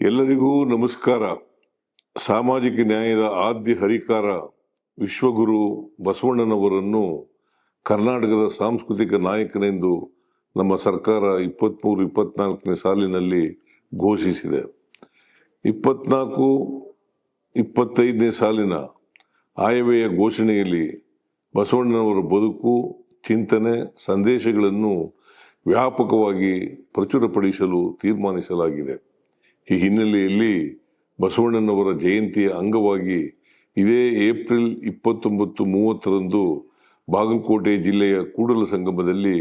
ಎಲ್ಲರಿಗೂ ನಮಸ್ಕಾರ. ಸಾಮಾಜಿಕ ನ್ಯಾಯದ ಆದ್ಯ ಹರಿಕಾರ ವಿಶ್ವಗುರು ಬಸವಣ್ಣನವರನ್ನು ಕರ್ನಾಟಕದ ಸಾಂಸ್ಕೃತಿಕ ನಾಯಕನೆಂದು ನಮ್ಮ ಸರ್ಕಾರ 23-24ನೇ ಸಾಲಿನಲ್ಲಿ ಘೋಷಿಸಿದೆ. 24-25ನೇ ಸಾಲಿನ ಆಯವ್ಯಯ ಘೋಷಣೆಯಲ್ಲಿ ಬಸವಣ್ಣನವರ ಬದುಕು, ಚಿಂತನೆ, ಸಂದೇಶಗಳನ್ನು ವ್ಯಾಪಕವಾಗಿ ಪ್ರಚುರಪಡಿಸಲು ತೀರ್ಮಾನಿಸಲಾಗಿದೆ. ಈ ಹಿನ್ನೆಲೆಯಲ್ಲಿ ಬಸವಣ್ಣನವರ ಜಯಂತಿಯ ಅಂಗವಾಗಿ ಇದೇ ಏಪ್ರಿಲ್ 29-30ರಂದು ಬಾಗಲಕೋಟೆ ಜಿಲ್ಲೆಯ ಕೂಡಲ ಸಂಗಮದಲ್ಲಿ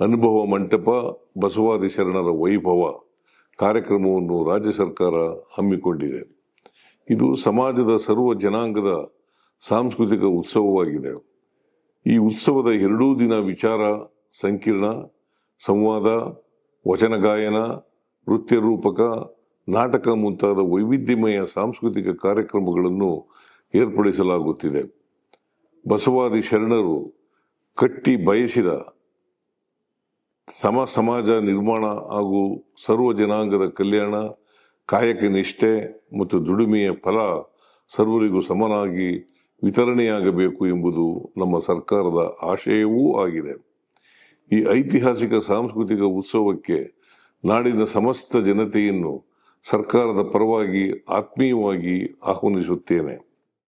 ಅನುಭವ ಮಂಟಪ ಬಸವಾದಿ ಶರಣರ ವೈಭವ ಕಾರ್ಯಕ್ರಮವನ್ನು ರಾಜ್ಯ ಸರ್ಕಾರ ಹಮ್ಮಿಕೊಂಡಿದೆ. ಇದು ಸಮಾಜದ ಸರ್ವ ಜನಾಂಗದ ಸಾಂಸ್ಕೃತಿಕ ಉತ್ಸವವಾಗಿದೆ. ಈ ಉತ್ಸವದ 2 ದಿನ ವಿಚಾರ ಸಂಕಿರಣ, ಸಂವಾದ, ವಚನ ಗಾಯನ, ನೃತ್ಯ ರೂಪಕ, ನಾಟಕ ಮುಂತಾದ ವೈವಿಧ್ಯಮಯ ಸಾಂಸ್ಕೃತಿಕ ಕಾರ್ಯಕ್ರಮಗಳನ್ನು ಏರ್ಪಡಿಸಲಾಗುತ್ತಿದೆ. ಬಸವಾದಿ ಶರಣರು ಕಟ್ಟಿ ಬಯಸಿದ ಸಮಾಜ ನಿರ್ಮಾಣ ಹಾಗೂ ಸರ್ವ ಜನಾಂಗದ ಕಲ್ಯಾಣ, ಕಾಯಕ ನಿಷ್ಠೆ ಮತ್ತು ದುಡಿಮೆಯ ಫಲ ಸರ್ವರಿಗೂ ಸಮನಾಗಿ ವಿತರಣೆಯಾಗಬೇಕು ಎಂಬುದು ನಮ್ಮ ಸರ್ಕಾರದ ಆಶಯವೂ ಆಗಿದೆ. ಈ ಐತಿಹಾಸಿಕ ಸಾಂಸ್ಕೃತಿಕ ಉತ್ಸವಕ್ಕೆ ನಾಡಿನ ಸಮಸ್ತ ಜನತೆಯನ್ನು ಸರ್ಕಾರದ ಪರವಾಗಿ ಆತ್ಮೀಯವಾಗಿ ಆಹ್ವಾನಿಸುತ್ತೇನೆ.